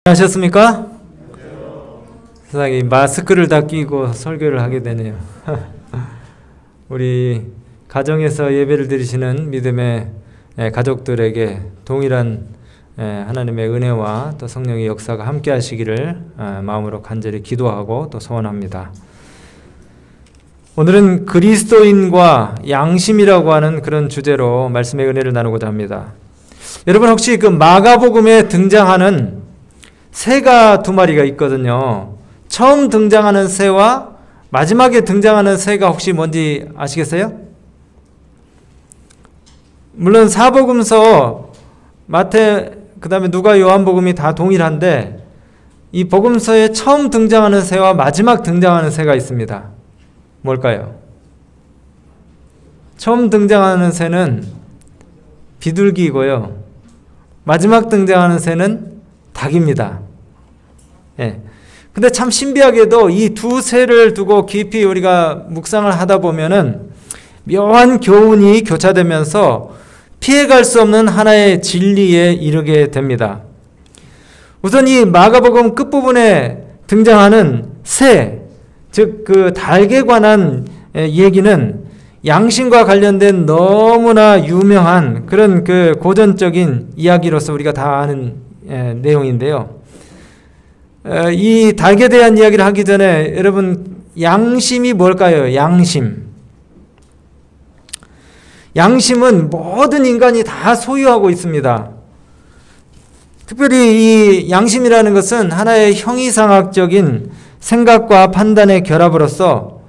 하셨습니까? 세상에 마스크를 다 끼고 설교를 하게 되네요. 우리 가정에서 예배를 드리시는 믿음의 가족들에게 동일한 하나님의 은혜와 또 성령의 역사가 함께 하시기를 마음으로 간절히 기도하고 또 소원합니다. 오늘은 그리스도인과 양심이라고 하는 그런 주제로 말씀의 은혜를 나누고자 합니다. 여러분 혹시 그 마가복음에 등장하는 새가 두 마리가 있거든요. 처음 등장하는 새와 마지막에 등장하는 새가 혹시 뭔지 아시겠어요? 물론 사복음서, 마태, 그 다음에 누가, 요한복음이 다 동일한데 이 복음서에 처음 등장하는 새와 마지막 등장하는 새가 있습니다. 뭘까요? 처음 등장하는 새는 비둘기이고요. 마지막 등장하는 새는 닭입니다. 예. 근데 참 신비하게도 이 두 새를 두고 깊이 우리가 묵상을 하다 보면은 묘한 교훈이 교차되면서 피해갈 수 없는 하나의 진리에 이르게 됩니다. 우선 이 마가복음 끝부분에 등장하는 새, 즉 그 닭에 관한 얘기는 양심과 관련된 너무나 유명한 그런 그 고전적인 이야기로서 우리가 다 아는 내용인데요. 이 닭에 대한 이야기를 하기 전에 여러분 양심이 뭘까요? 양심은 모든 인간이 다 소유하고 있습니다. 특별히 이 양심이라는 것은 하나의 형이상학적인 생각과 판단의 결합으로서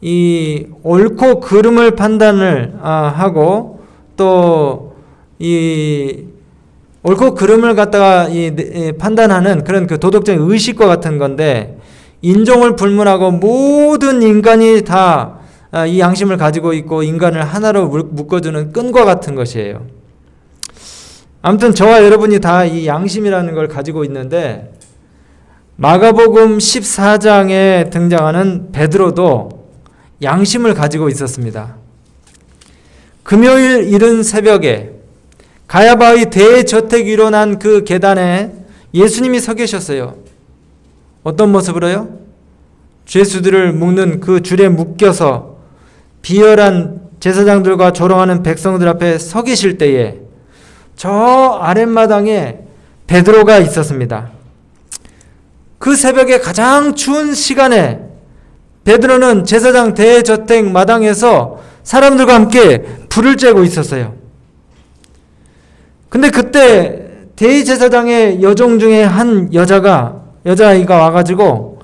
이 옳고 그름을 판단을 하고 또 이 옳고 그름을 갖다가 판단하는 그런 그 도덕적인 의식과 같은 건데, 인종을 불문하고 모든 인간이 다 이 양심을 가지고 있고 인간을 하나로 묶어주는 끈과 같은 것이에요. 아무튼 저와 여러분이 다 이 양심이라는 걸 가지고 있는데, 마가복음 14장에 등장하는 베드로도 양심을 가지고 있었습니다. 금요일 이른 새벽에 가야바의 대저택 위로 난 그 계단에 예수님이 서 계셨어요. 어떤 모습으로요? 죄수들을 묶는 그 줄에 묶여서 비열한 제사장들과 조롱하는 백성들 앞에 서 계실 때에 저 아랫마당에 베드로가 있었습니다. 그 새벽에 가장 추운 시간에 베드로는 제사장 대저택 마당에서 사람들과 함께 불을 쬐고 있었어요. 근데 그때 대제사장의 여종 중에 한 여자아이가 와가지고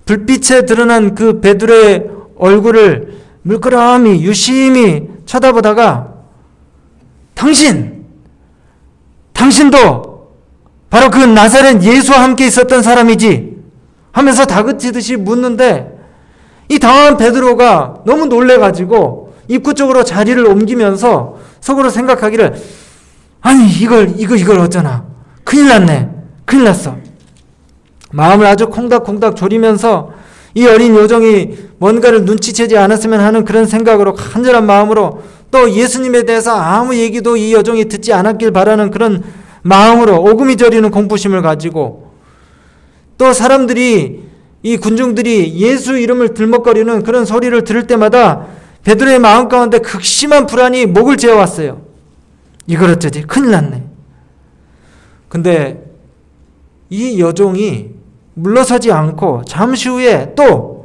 불빛에 드러난 그 베드로의 얼굴을 물끄러미 유심히 쳐다보다가 당신도 바로 그 나사렛 예수와 함께 있었던 사람이지 하면서 다그치듯이 묻는데, 이 당황한 베드로가 너무 놀래가지고 입구 쪽으로 자리를 옮기면서 속으로 생각하기를, 아니 이걸 어쩌나, 큰일 났어. 마음을 아주 콩닥콩닥 졸이면서 이 어린 여종이 뭔가를 눈치채지 않았으면 하는 그런 생각으로, 간절한 마음으로, 또 예수님에 대해서 아무 얘기도 이 여종이 듣지 않았길 바라는 그런 마음으로 오금이 저리는 공포심을 가지고, 또 사람들이, 이 군중들이 예수 이름을 들먹거리는 그런 소리를 들을 때마다 베드로의 마음 가운데 극심한 불안이 목을 죄어왔어요. 이걸 어쩌지? 큰일 났네. 근데 이 여종이 물러서지 않고 잠시 후에 또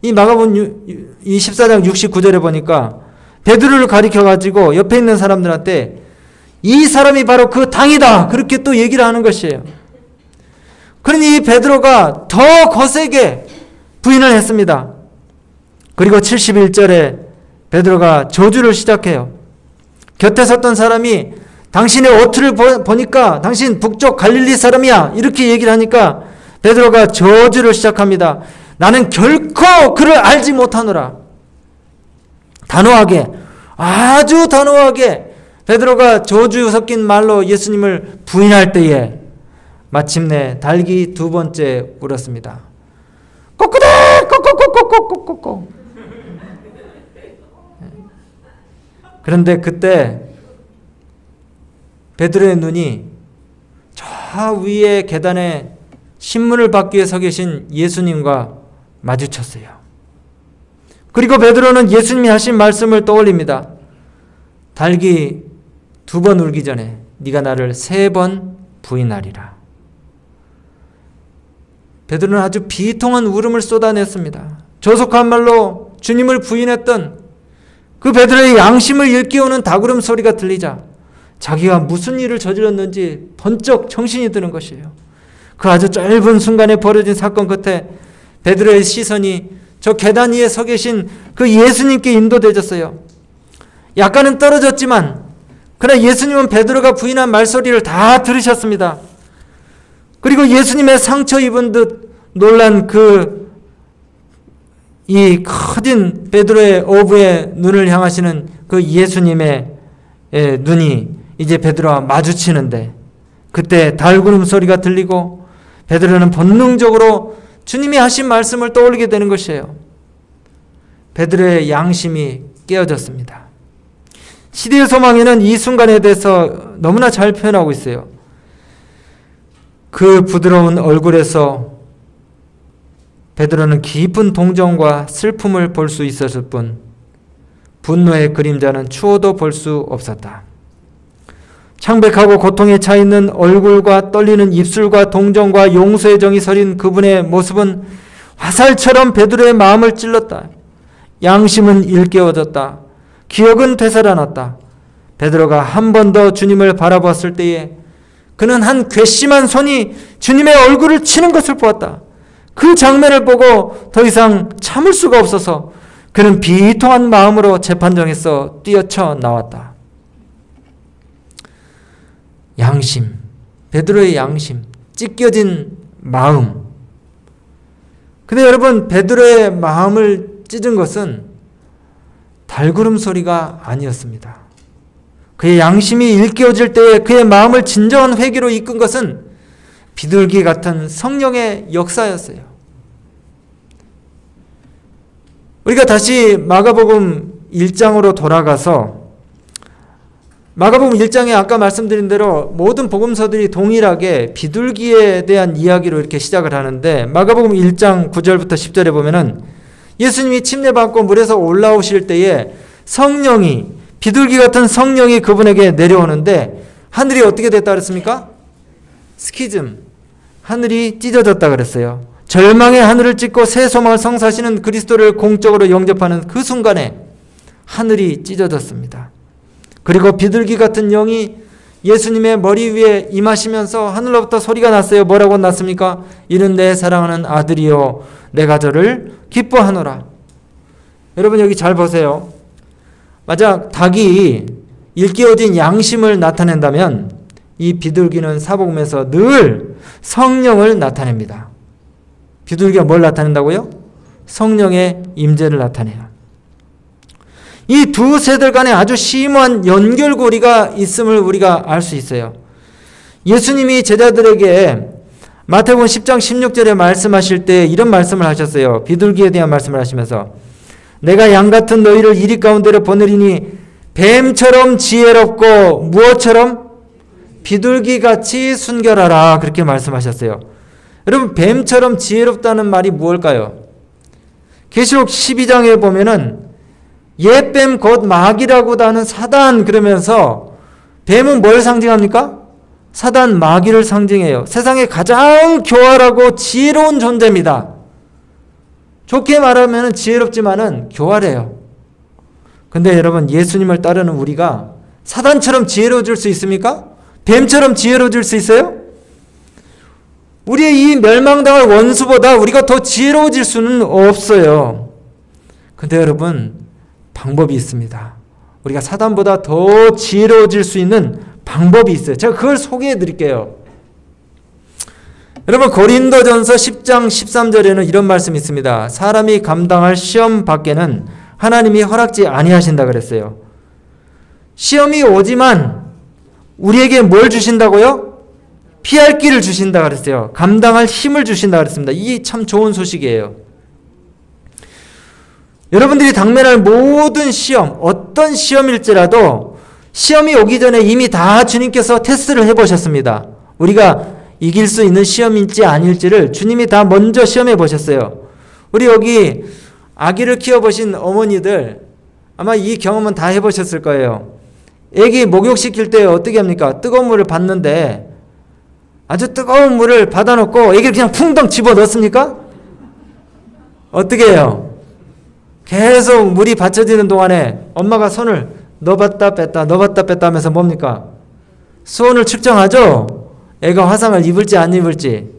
이 마가복음 이 14장 69절에 보니까 베드로를 가리켜가지고 옆에 있는 사람들한테 이 사람이 바로 그 당이다, 그렇게 또 얘기를 하는 것이에요. 그러니 이 베드로가 더 거세게 부인을 했습니다. 그리고 71절에 베드로가 저주를 시작해요. 곁에 섰던 사람이 당신의 옷을 보니까 당신 북쪽 갈릴리 사람이야, 이렇게 얘기를 하니까 베드로가 저주를 시작합니다. 나는 결코 그를 알지 못하노라. 단호하게, 아주 단호하게 베드로가 저주 섞인 말로 예수님을 부인할 때에 마침내 닭이 두 번째 울었습니다. 꼬꼬대 꼬꼬꼬꼬꼬꼬꼬. 그런데 그때 베드로의 눈이 저 위에 계단에 신문을 받기 위해 서 계신 예수님과 마주쳤어요. 그리고 베드로는 예수님이 하신 말씀을 떠올립니다. 닭이 2번 울기 전에 네가 나를 3번 부인하리라. 베드로는 아주 비통한 울음을 쏟아냈습니다. 조속한 말로 주님을 부인했던 그 베드로의 양심을 일깨우는 닭울음 소리가 들리자 자기가 무슨 일을 저질렀는지 번쩍 정신이 드는 것이에요. 그 아주 짧은 순간에 벌어진 사건 끝에 베드로의 시선이 저 계단 위에 서 계신 그 예수님께 인도되었어요. 약간은 떨어졌지만 그러나 예수님은 베드로가 부인한 말소리를 다 들으셨습니다. 그리고 예수님의 상처 입은 듯 놀란 이 커진 베드로의 어부의 눈을 향하시는 그 예수님의 눈이 이제 베드로와 마주치는데 그때 달구름 소리가 들리고 베드로는 본능적으로 주님이 하신 말씀을 떠올리게 되는 것이에요. 베드로의 양심이 깨어졌습니다. 시대의 소망에는 이 순간에 대해서 너무나 잘 표현하고 있어요. 그 부드러운 얼굴에서 베드로는 깊은 동정과 슬픔을 볼 수 있었을 뿐 분노의 그림자는 추워도 볼 수 없었다. 창백하고 고통에 차 있는 얼굴과 떨리는 입술과 동정과 용서의 정이 서린 그분의 모습은 화살처럼 베드로의 마음을 찔렀다. 양심은 일깨워졌다. 기억은 되살아났다. 베드로가 한 번 더 주님을 바라보았을 때에 그는 한 괘씸한 손이 주님의 얼굴을 치는 것을 보았다. 그 장면을 보고 더 이상 참을 수가 없어서 그는 비통한 마음으로 재판정에서 뛰어쳐 나왔다. 양심, 베드로의 양심, 찢겨진 마음. 근데 여러분, 베드로의 마음을 찢은 것은 달구름 소리가 아니었습니다. 그의 양심이 일깨워질 때에 그의 마음을 진정한 회개로 이끈 것은 비둘기 같은 성령의 역사였어요. 우리가 다시 마가복음 1장으로 돌아가서 마가복음 1장에 아까 말씀드린 대로 모든 복음서들이 동일하게 비둘기에 대한 이야기로 이렇게 시작을 하는데 마가복음 1장 9절부터 10절에 보면은 예수님이 침례받고 물에서 올라오실 때에 성령이 비둘기 같은 성령이 그분에게 내려오는데 하늘이 어떻게 됐다 그랬습니까? 스키즘, 하늘이 찢어졌다 그랬어요. 절망의 하늘을 찢고 새 소망을 성사하시는 그리스도를 공적으로 영접하는 그 순간에 하늘이 찢어졌습니다. 그리고 비둘기 같은 영이 예수님의 머리 위에 임하시면서 하늘로부터 소리가 났어요. 뭐라고 났습니까? 이는 내 사랑하는 아들이요 내가 저를 기뻐하노라. 여러분 여기 잘 보세요. 만약 닭이 일깨워진 양심을 나타낸다면 이 비둘기는 사복음에서 늘 성령을 나타냅니다. 비둘기가 뭘 나타낸다고요? 성령의 임재를 나타내요. 이 두 세들 간에 아주 심오한 연결고리가 있음을 우리가 알 수 있어요. 예수님이 제자들에게 마태복음 10장 16절에 말씀하실 때 이런 말씀을 하셨어요. 비둘기에 대한 말씀을 하시면서 내가 양같은 너희를 이리 가운데로 보내리니 뱀처럼 지혜롭고 무엇처럼? 비둘기같이 순결하라. 그렇게 말씀하셨어요. 여러분 뱀처럼 지혜롭다는 말이 무엇일까요? 계시록 12장에 보면은 옛뱀 곧 마귀라고도 하는 사단 그러면서 뱀은 뭘 상징합니까? 사단 마귀를 상징해요. 세상에 가장 교활하고 지혜로운 존재입니다. 좋게 말하면 지혜롭지만은 교활해요. 근데 여러분 예수님을 따르는 우리가 사단처럼 지혜로워질 수 있습니까? 뱀처럼 지혜로워질 수 있어요? 우리의 이 멸망당할 원수보다 우리가 더 지혜로워질 수는 없어요. 근데 여러분 방법이 있습니다. 우리가 사단보다 더 지혜로워질 수 있는 방법이 있어요. 제가 그걸 소개해 드릴게요. 여러분 고린도전서 10장 13절에는 이런 말씀이 있습니다. 사람이 감당할 시험 밖에는 하나님이 허락지 아니하신다 그랬어요. 시험이 오지만 우리에게 뭘 주신다고요? 피할 길을 주신다 그랬어요. 감당할 힘을 주신다 그랬습니다. 이게 참 좋은 소식이에요. 여러분들이 당면할 모든 시험, 어떤 시험일지라도 시험이 오기 전에 이미 다 주님께서 테스트를 해보셨습니다. 우리가 이길 수 있는 시험일지 아닐지를 주님이 다 먼저 시험해 보셨어요. 우리 여기 아기를 키워보신 어머니들 아마 이 경험은 다 해보셨을 거예요. 애기 목욕시킬 때 어떻게 합니까? 뜨거운 물을 받는데 아주 뜨거운 물을 받아놓고 애기를 그냥 풍덩 집어넣습니까? 어떻게 해요? 계속 물이 받쳐지는 동안에 엄마가 손을 넣어봤다 뺐다 넣어봤다 뺐다 하면서 뭡니까? 수온을 측정하죠? 애가 화상을 입을지 안 입을지.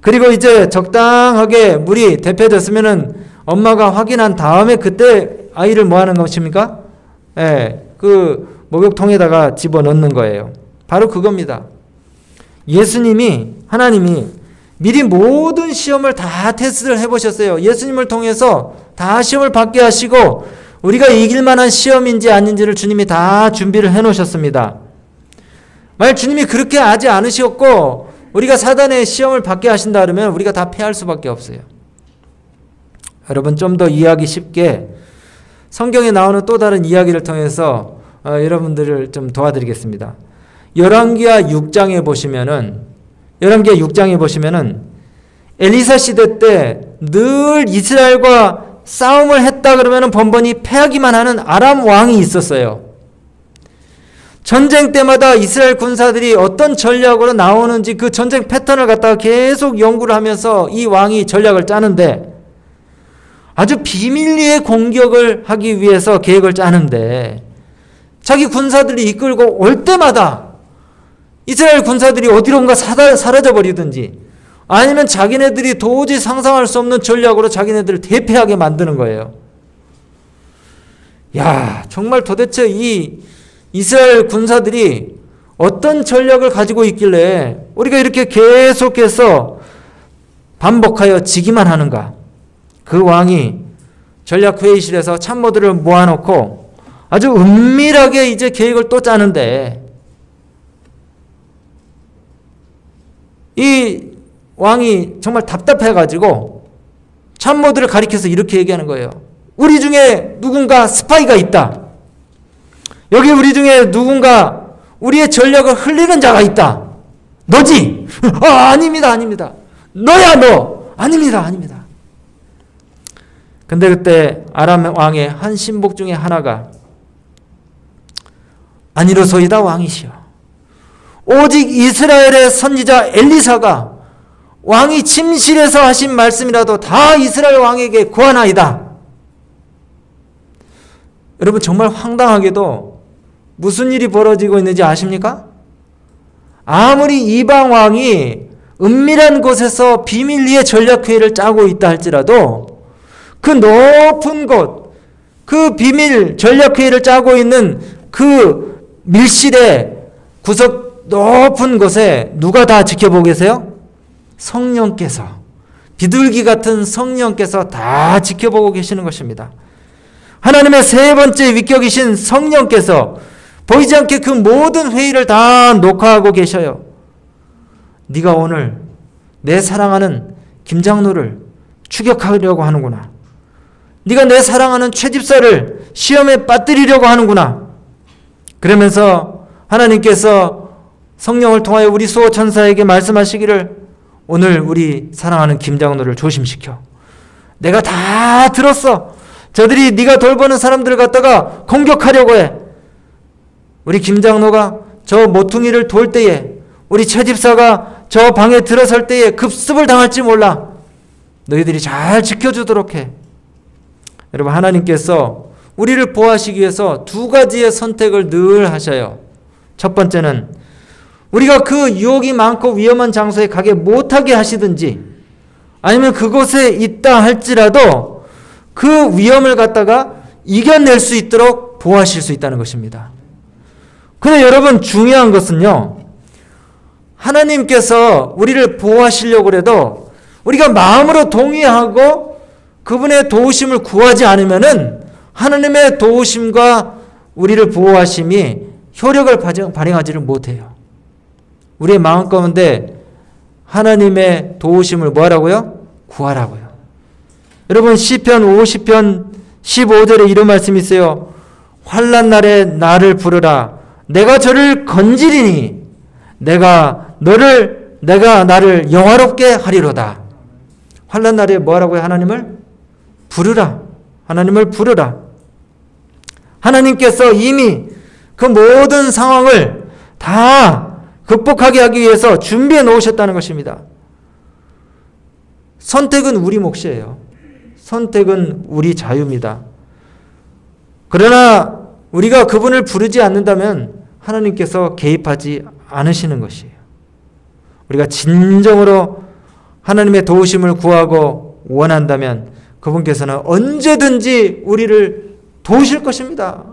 그리고 이제 적당하게 물이 데펴졌으면은 엄마가 확인한 다음에 그때 아이를 뭐 하는 것입니까? 그 목욕통에다가 집어넣는 거예요. 바로 그겁니다. 예수님이, 하나님이 미리 모든 시험을 다 테스트를 해보셨어요. 예수님을 통해서 다 시험을 받게 하시고 우리가 이길 만한 시험인지 아닌지를 주님이 다 준비를 해놓으셨습니다. 만약 주님이 그렇게 하지 않으셨고 우리가 사단의 시험을 받게 하신다 그러면 우리가 다 패할 수밖에 없어요. 여러분 좀 더 이해하기 쉽게 성경에 나오는 또 다른 이야기를 통해서 여러분들을 좀 도와드리겠습니다. 열왕기하 6장에 보시면은 엘리사 시대 때 늘 이스라엘과 싸움을 했다 그러면은 번번이 패하기만 하는 아람 왕이 있었어요. 전쟁 때마다 이스라엘 군사들이 어떤 전략으로 나오는지 그 전쟁 패턴을 갖다가 계속 연구를 하면서 이 왕이 전략을 짜는데 아주 비밀리에 공격을 하기 위해서 계획을 짜는데 자기 군사들이 이끌고 올 때마다 이스라엘 군사들이 어디론가 사라져 버리든지 아니면 자기네들이 도저히 상상할 수 없는 전략으로 자기네들을 대패하게 만드는 거예요. 야, 정말 도대체 이 이스라엘 군사들이 어떤 전략을 가지고 있길래 우리가 이렇게 계속해서 반복하여 지기만 하는가? 그 왕이 전략회의실에서 참모들을 모아놓고 아주 은밀하게 이제 계획을 또 짜는데 이 왕이 정말 답답해가지고 참모들을 가리켜서 이렇게 얘기하는 거예요. 우리 중에 누군가 스파이가 있다. 여기 우리 중에 누군가 우리의 전략을 흘리는 자가 있다. 너지? 아닙니다. 너야 너. 아닙니다. 근데 그때 아람 왕의 한 신복 중에 하나가 아니로소이다 왕이시여. 오직 이스라엘의 선지자 엘리사가 왕이 침실에서 하신 말씀이라도 다 이스라엘 왕에게 구하나이다. 여러분 정말 황당하게도 무슨 일이 벌어지고 있는지 아십니까? 아무리 이방 왕이 은밀한 곳에서 비밀리에 전략회의를 짜고 있다 할지라도 그 높은 곳, 그 비밀 전략회의를 짜고 있는 그 밀실의 구석 높은 곳에 누가 다 지켜보고 계세요? 성령께서, 비둘기 같은 성령께서 다 지켜보고 계시는 것입니다. 하나님의 세 번째 위격이신 성령께서 보이지 않게 그 모든 회의를 다 녹화하고 계셔요. 네가 오늘 내 사랑하는 김장로를 추격하려고 하는구나. 네가 내 사랑하는 최집사를 시험에 빠뜨리려고 하는구나. 그러면서 하나님께서 성령을 통하여 우리 수호 천사에게 말씀하시기를 오늘 우리 사랑하는 김장로를 조심시켜. 내가 다 들었어. 저들이 네가 돌보는 사람들을 갖다가 공격하려고 해. 우리 김장로가 저 모퉁이를 돌 때에 우리 최집사가 저 방에 들어설 때에 급습을 당할지 몰라. 너희들이 잘 지켜주도록 해. 여러분 하나님께서 우리를 보호하시기 위해서 두 가지의 선택을 늘 하셔요. 첫 번째는 우리가 그 유혹이 많고 위험한 장소에 가게 못하게 하시든지 아니면 그곳에 있다 할지라도 그 위험을 갖다가 이겨낼 수 있도록 보호하실 수 있다는 것입니다. 근데 여러분 중요한 것은요. 하나님께서 우리를 보호하시려고 해도 우리가 마음으로 동의하고 그분의 도우심을 구하지 않으면은 하나님의 도우심과 우리를 보호하심이 효력을 발휘하지를 못해요. 우리의 마음 가운데 하나님의 도우심을 뭐하라고요? 구하라고요. 여러분 시편 50편 15절에 이런 말씀이 있어요. 환난 날에 나를 부르라. 내가 저를 건지리니 내가 너를 내가 나를 영화롭게 하리로다. 환난 날에 뭐라고요? 하나님을 부르라. 하나님을 부르라. 하나님께서 이미 그 모든 상황을 다 극복하게 하기 위해서 준비해 놓으셨다는 것입니다. 선택은 우리 몫이에요. 선택은 우리 자유입니다. 그러나 우리가 그분을 부르지 않는다면 하나님께서 개입하지 않으시는 것이에요. 우리가 진정으로 하나님의 도우심을 구하고 원한다면 그분께서는 언제든지 우리를 도우실 것입니다.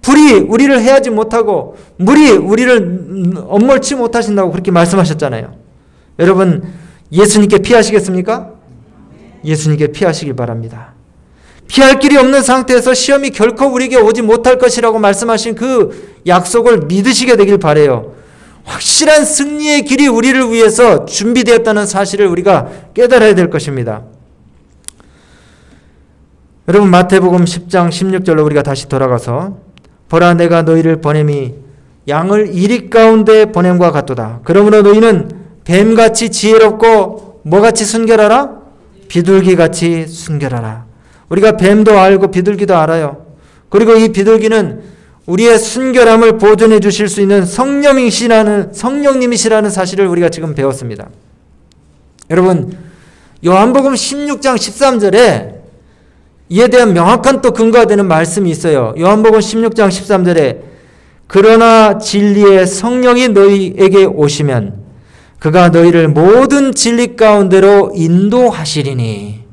불이 우리를 해하지 못하고 물이 우리를 엄몰치 못하신다고 그렇게 말씀하셨잖아요. 여러분, 예수님께 피하시겠습니까? 예수님께 피하시길 바랍니다. 피할 길이 없는 상태에서 시험이 결코 우리에게 오지 못할 것이라고 말씀하신 그 약속을 믿으시게 되길 바라요. 확실한 승리의 길이 우리를 위해서 준비되었다는 사실을 우리가 깨달아야 될 것입니다. 여러분, 마태복음 10장 16절로 우리가 다시 돌아가서 보라, 내가 너희를 보냄이 양을 이리 가운데 보냄과 같도다. 그러므로 너희는 뱀같이 지혜롭고 뭐같이 순결하라? 비둘기같이 순결하라. 우리가 뱀도 알고 비둘기도 알아요. 그리고 이 비둘기는 우리의 순결함을 보존해 주실 수 있는 성령님이시라는 사실을 우리가 지금 배웠습니다. 여러분, 요한복음 16장 13절에 이에 대한 명확한 또 근거가 되는 말씀이 있어요. 요한복음 16장 13절에 그러나 진리의 성령이 너희에게 오시면 그가 너희를 모든 진리 가운데로 인도하시리니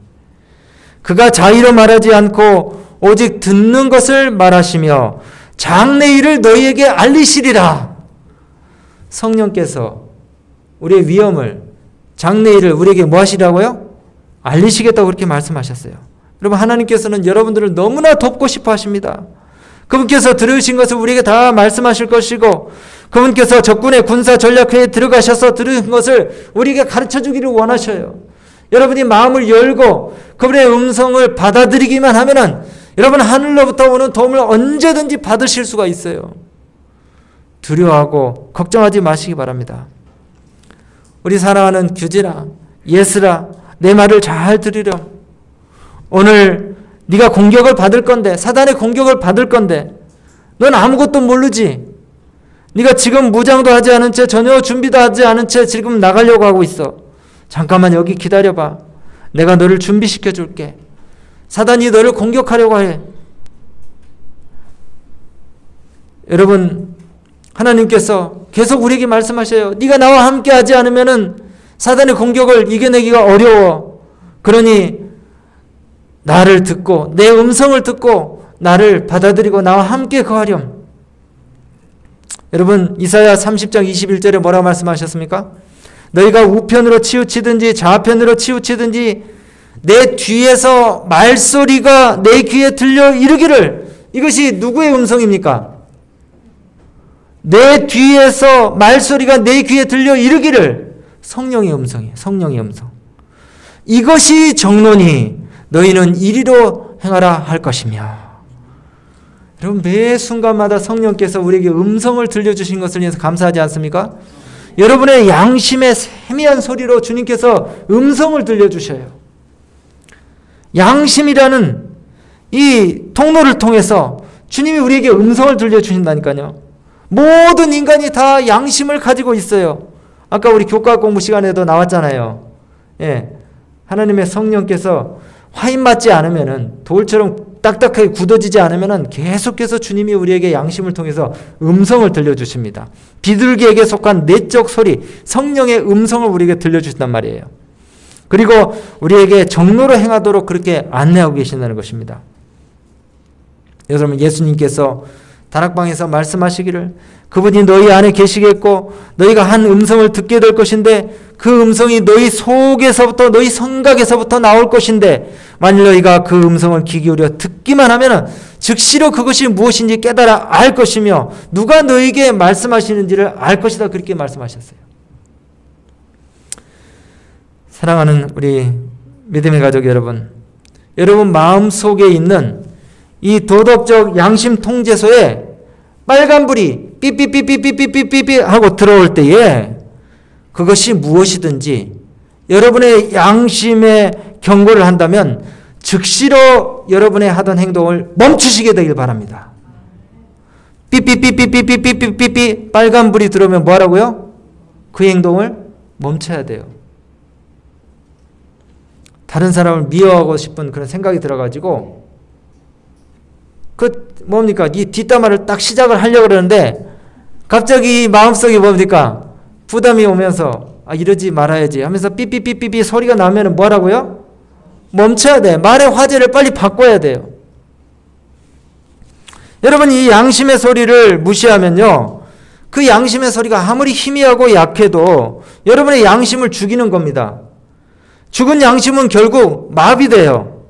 그가 자의로 말하지 않고 오직 듣는 것을 말하시며 장래 일을 너희에게 알리시리라. 성령께서 우리의 위험을, 장래 일을 우리에게 뭐 하시라고요? 알리시겠다고 그렇게 말씀하셨어요. 여러분, 하나님께서는 여러분들을 너무나 돕고 싶어 하십니다. 그분께서 들으신 것을 우리에게 다 말씀하실 것이고 그분께서 적군의 군사 전략회에 들어가셔서 들은 것을 우리에게 가르쳐 주기를 원하셔요. 여러분이 마음을 열고 그분의 음성을 받아들이기만 하면은 여러분, 하늘로부터 오는 도움을 언제든지 받으실 수가 있어요. 두려워하고 걱정하지 마시기 바랍니다. 우리 사랑하는 규진아, 예슬아, 내 말을 잘 들으렴. 오늘 네가 공격을 받을 건데, 사단의 공격을 받을 건데 넌 아무것도 모르지. 네가 지금 무장도 하지 않은 채, 전혀 준비도 하지 않은 채 지금 나가려고 하고 있어. 잠깐만 여기 기다려봐. 내가 너를 준비시켜 줄게. 사단이 너를 공격하려고 해. 여러분, 하나님께서 계속 우리에게 말씀하셔요. 네가 나와 함께 하지 않으면은 사단의 공격을 이겨내기가 어려워. 그러니 나를 듣고 내 음성을 듣고 나를 받아들이고 나와 함께 거하렴. 여러분, 이사야 30장 21절에 뭐라고 말씀하셨습니까? 너희가 우편으로 치우치든지 좌편으로 치우치든지 내 뒤에서 말소리가 내 귀에 들려 이르기를. 이것이 누구의 음성입니까? 내 뒤에서 말소리가 내 귀에 들려 이르기를. 성령의 음성이에요. 성령의 음성. 이것이 정론이 너희는 이리로 행하라 할 것이며. 여러분, 매 순간마다 성령께서 우리에게 음성을 들려주신 것을 위해서 감사하지 않습니까? 여러분의 양심의 세미한 소리로 주님께서 음성을 들려주셔요. 양심이라는 이 통로를 통해서 주님이 우리에게 음성을 들려주신다니까요. 모든 인간이 다 양심을 가지고 있어요. 아까 우리 교과 공부 시간에도 나왔잖아요. 예, 하나님의 성령께서 화인 맞지 않으면은, 돌처럼 딱딱하게 굳어지지 않으면은 계속해서 주님이 우리에게 양심을 통해서 음성을 들려주십니다. 비둘기에게 속한 내적 소리, 성령의 음성을 우리에게 들려주신단 말이에요. 그리고 우리에게 정로로 행하도록 그렇게 안내하고 계신다는 것입니다. 여러분, 예수님께서 다락방에서 말씀하시기를 그분이 너희 안에 계시겠고 너희가 한 음성을 듣게 될 것인데 그 음성이 너희 속에서부터, 너희 성각에서부터 나올 것인데 만일 너희가 그 음성을 귀 기울여 듣기만 하면 즉시로 그것이 무엇인지 깨달아 알 것이며 누가 너희에게 말씀하시는지를 알 것이다. 그렇게 말씀하셨어요. 사랑하는 우리 믿음의 가족 여러분, 여러분 마음속에 있는 이 도덕적 양심 통제소에 빨간불이 삐삐삐삐삐삐삐삐 하고 들어올 때에 그것이 무엇이든지 여러분의 양심에 경고를 한다면 즉시로 여러분의 하던 행동을 멈추시게 되길 바랍니다. 삐삐삐삐삐삐삐삐삐 빨간불이 들어오면 뭐 하라고요? 그 행동을 멈춰야 돼요. 다른 사람을 미워하고 싶은 그런 생각이 들어가지고 뭡니까? 이 뒷담화를 딱 시작을 하려고 그러는데 갑자기 마음속에 뭡니까? 부담이 오면서 이러지 말아야지 하면서 삐삐삐삐삐 소리가 나면 뭐 하라고요? 멈춰야 돼. 말의 화제를 빨리 바꿔야 돼요. 여러분, 이 양심의 소리를 무시하면요, 그 양심의 소리가 아무리 희미하고 약해도 여러분의 양심을 죽이는 겁니다. 죽은 양심은 결국 마비돼요.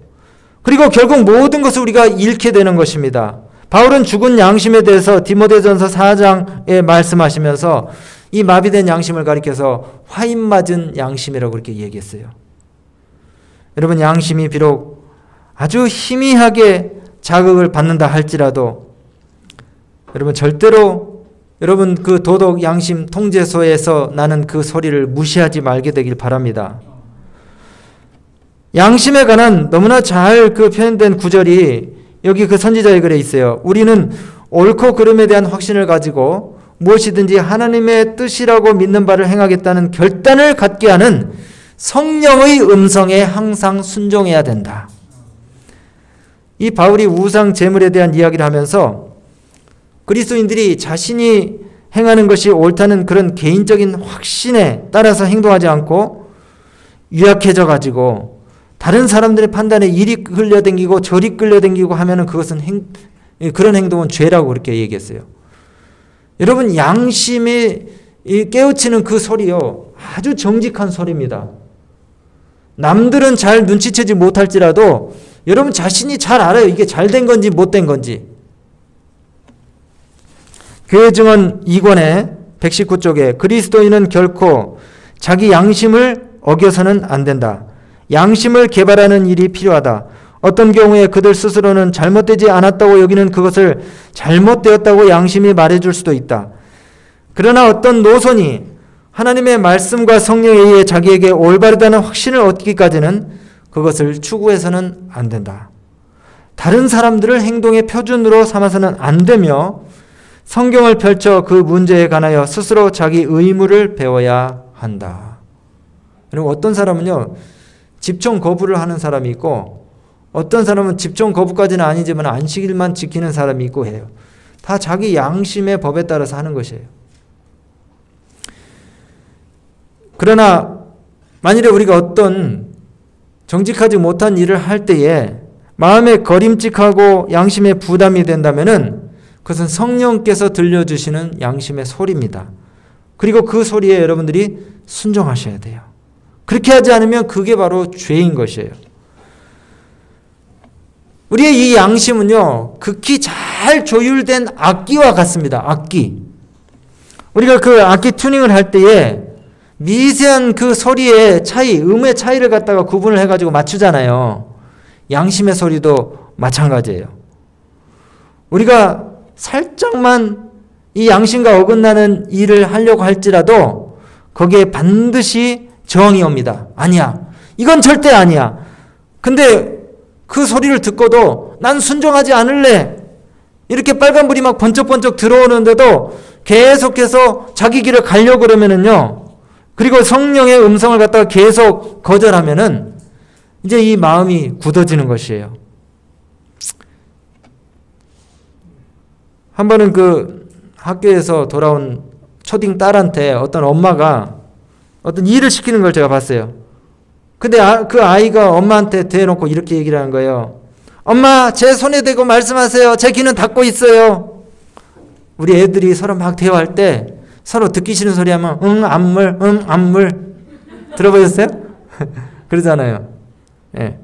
그리고 결국 모든 것을 우리가 잃게 되는 것입니다. 바울은 죽은 양심에 대해서 디모데전서 4장에 말씀하시면서 이 마비된 양심을 가리켜서 화인 맞은 양심이라고 그렇게 얘기했어요. 여러분, 양심이 비록 아주 희미하게 자극을 받는다 할지라도 여러분 절대로 여러분 그 도덕 양심 통제소에서 나는 그 소리를 무시하지 말게 되길 바랍니다. 양심에 관한 너무나 잘 그 표현된 구절이 여기 그 선지자의 글에 있어요. 우리는 옳고 그름에 대한 확신을 가지고 무엇이든지 하나님의 뜻이라고 믿는 바를 행하겠다는 결단을 갖게 하는 성령의 음성에 항상 순종해야 된다. 이 바울이 우상 제물에 대한 이야기를 하면서 그리스도인들이 자신이 행하는 것이 옳다는 그런 개인적인 확신에 따라서 행동하지 않고 유약해져 가지고 다른 사람들의 판단에 이리 끌려다니고 저리 끌려다니고 하면은 그것은 그런 행동은 죄라고 그렇게 얘기했어요. 여러분, 양심이 깨우치는 그 소리요, 아주 정직한 소리입니다. 남들은 잘 눈치채지 못할지라도 여러분 자신이 잘 알아요. 이게 잘 된 건지 못 된 건지. 교회 증언 2권의 119쪽에 그리스도인은 결코 자기 양심을 어겨서는 안 된다. 양심을 개발하는 일이 필요하다. 어떤 경우에 그들 스스로는 잘못되지 않았다고 여기는 그것을 잘못되었다고 양심이 말해줄 수도 있다. 그러나 어떤 노선이 하나님의 말씀과 성령에 의해 자기에게 올바르다는 확신을 얻기까지는 그것을 추구해서는 안 된다. 다른 사람들을 행동의 표준으로 삼아서는 안 되며 성경을 펼쳐 그 문제에 관하여 스스로 자기 의무를 배워야 한다. 그리고 어떤 사람은요, 집총 거부를 하는 사람이 있고 어떤 사람은 집총 거부까지는 아니지만 안식일만 지키는 사람이 있고 해요. 다 자기 양심의 법에 따라서 하는 것이에요. 그러나 만일에 우리가 어떤 정직하지 못한 일을 할 때에 마음에 거림직하고 양심에 부담이 된다면은 그것은 성령께서 들려주시는 양심의 소리입니다. 그리고 그 소리에 여러분들이 순종하셔야 돼요. 그렇게 하지 않으면 그게 바로 죄인 것이에요. 우리의 이 양심은요, 극히 잘 조율된 악기와 같습니다. 악기. 우리가 그 악기 튜닝을 할 때에 미세한 그 소리의 차이, 음의 차이를 갖다가 구분을 해가지고 맞추잖아요. 양심의 소리도 마찬가지예요. 우리가 살짝만 이 양심과 어긋나는 일을 하려고 할지라도 거기에 반드시 저항이 옵니다. 아니야. 이건 절대 아니야. 근데 그 소리를 듣고도 난 순종하지 않을래. 이렇게 빨간불이 막 번쩍번쩍 들어오는데도 계속해서 자기 길을 가려고 그러면은요. 그리고 성령의 음성을 갖다가 계속 거절하면은 이제 이 마음이 굳어지는 것이에요. 한 번은 그 학교에서 돌아온 초딩 딸한테 어떤 엄마가 어떤 일을 시키는 걸 제가 봤어요. 근데 그 아이가 엄마한테 대놓고 이렇게 얘기를 하는 거예요. 엄마, 제 손에 대고 말씀하세요. 제 귀는 닫고 있어요. 우리 애들이 서로 막 대화할 때 서로 듣기 싫은 소리 하면 안물, 안물. 들어보셨어요? 그러잖아요. 예.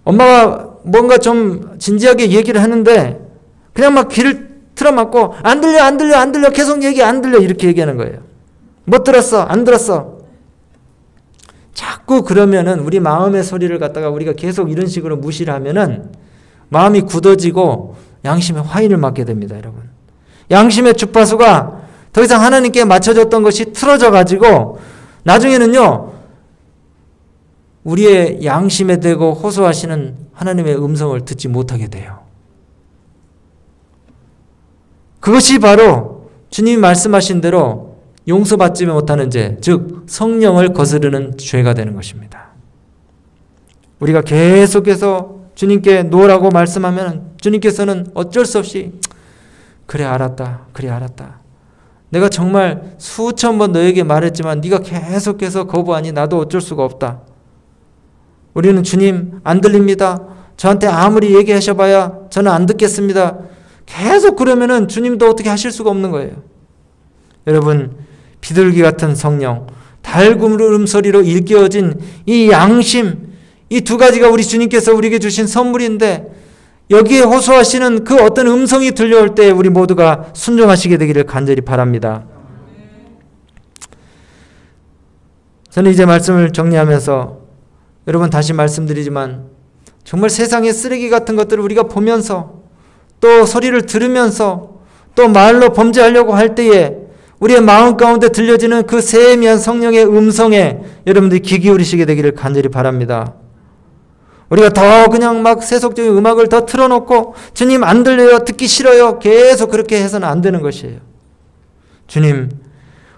엄마가 뭔가 좀 진지하게 얘기를 하는데 그냥 막 귀를 틀어막고 안 들려, 안 들려, 안 들려. 계속 얘기 안 들려. 이렇게 얘기하는 거예요. 못 들었어, 안 들었어. 자꾸 그러면은 우리 마음의 소리를 갖다가 우리가 계속 이런 식으로 무시를 하면은 마음이 굳어지고 양심의 화인을 맞게 됩니다, 여러분. 양심의 주파수가 더 이상 하나님께 맞춰졌던 것이 틀어져 가지고 나중에는요, 우리의 양심에 대고 호소하시는 하나님의 음성을 듣지 못하게 돼요. 그것이 바로 주님이 말씀하신 대로 용서받지 못하는 죄, 즉 성령을 거스르는 죄가 되는 것입니다. 우리가 계속해서 주님께 놓으라고 말씀하면 주님께서는 어쩔 수 없이 그래 알았다, 그래 알았다. 내가 정말 수천 번 너에게 말했지만 네가 계속해서 거부하니 나도 어쩔 수가 없다. 우리는 주님 안 들립니다. 저한테 아무리 얘기하셔봐야 저는 안 듣겠습니다. 계속 그러면은 주님도 어떻게 하실 수가 없는 거예요. 여러분, 비둘기 같은 성령, 달구름 소리로 일깨워진 이 양심, 이 두 가지가 우리 주님께서 우리에게 주신 선물인데 여기에 호소하시는 그 어떤 음성이 들려올 때 우리 모두가 순종하시게 되기를 간절히 바랍니다. 저는 이제 말씀을 정리하면서 여러분 다시 말씀드리지만 정말 세상의 쓰레기 같은 것들을 우리가 보면서 또 소리를 들으면서 또 말로 범죄하려고 할 때에 우리의 마음 가운데 들려지는 그 세미한 성령의 음성에 여러분들이 귀 기울이시게 되기를 간절히 바랍니다. 우리가 더 그냥 막 세속적인 음악을 더 틀어놓고 주님 안 들려요, 듣기 싫어요, 계속 그렇게 해서는 안 되는 것이에요. 주님,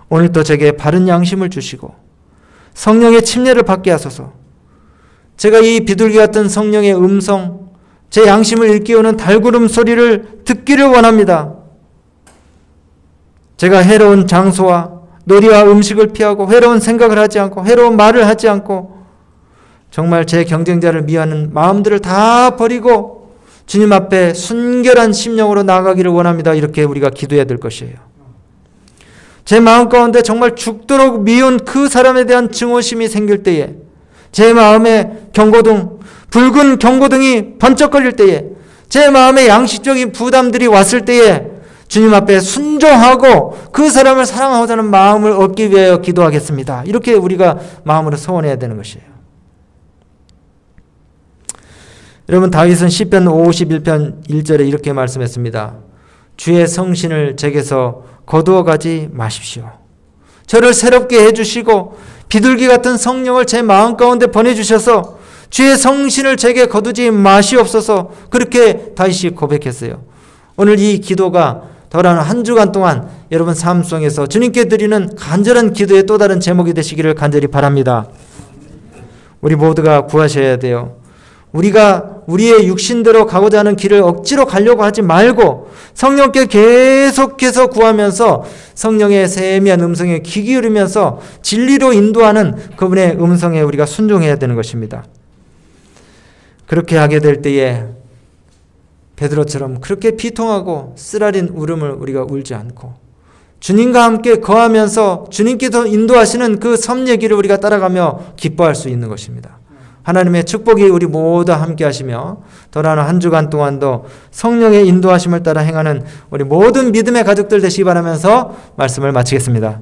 오늘 또 제게 바른 양심을 주시고 성령의 침례를 받게 하소서. 제가 이 비둘기 같은 성령의 음성, 제 양심을 일깨우는 달구름 소리를 듣기를 원합니다. 제가 해로운 장소와 놀이와 음식을 피하고 해로운 생각을 하지 않고 해로운 말을 하지 않고 정말 제 경쟁자를 미워하는 마음들을 다 버리고 주님 앞에 순결한 심령으로 나아가기를 원합니다. 이렇게 우리가 기도해야 될 것이에요. 제 마음 가운데 정말 죽도록 미운 그 사람에 대한 증오심이 생길 때에 제 마음에 붉은 경고등이 번쩍거릴 때에 제 마음에 양식적인 부담들이 왔을 때에 주님 앞에 순종하고 그 사람을 사랑하고자 하는 마음을 얻기 위하여 기도하겠습니다. 이렇게 우리가 마음으로 소원해야 되는 것이에요. 여러분, 다윗은 시편 51편 1절에 이렇게 말씀했습니다. 주의 성신을 제게서 거두어 가지 마십시오. 저를 새롭게 해주시고 비둘기 같은 성령을 제 마음 가운데 보내주셔서 주의 성신을 제게 거두지 마시옵소서. 그렇게 다윗이 고백했어요. 오늘 이 기도가 더러는 한 주간 동안 여러분 삶 속에서 주님께 드리는 간절한 기도의 또 다른 제목이 되시기를 간절히 바랍니다. 우리 모두가 구하셔야 돼요. 우리가 우리의 육신대로 가고자 하는 길을 억지로 가려고 하지 말고 성령께 계속해서 구하면서 성령의 세미한 음성에 귀 기울이면서 진리로 인도하는 그분의 음성에 우리가 순종해야 되는 것입니다. 그렇게 하게 될 때에 베드로처럼 그렇게 비통하고 쓰라린 울음을 우리가 울지 않고 주님과 함께 거하면서 주님께서 인도하시는 그 섭리의 우리가 따라가며 기뻐할 수 있는 것입니다. 하나님의 축복이 우리 모두 함께 하시며 더나는 한 주간 동안도 성령의 인도하심을 따라 행하는 우리 모든 믿음의 가족들 되시기 바라면서 말씀을 마치겠습니다.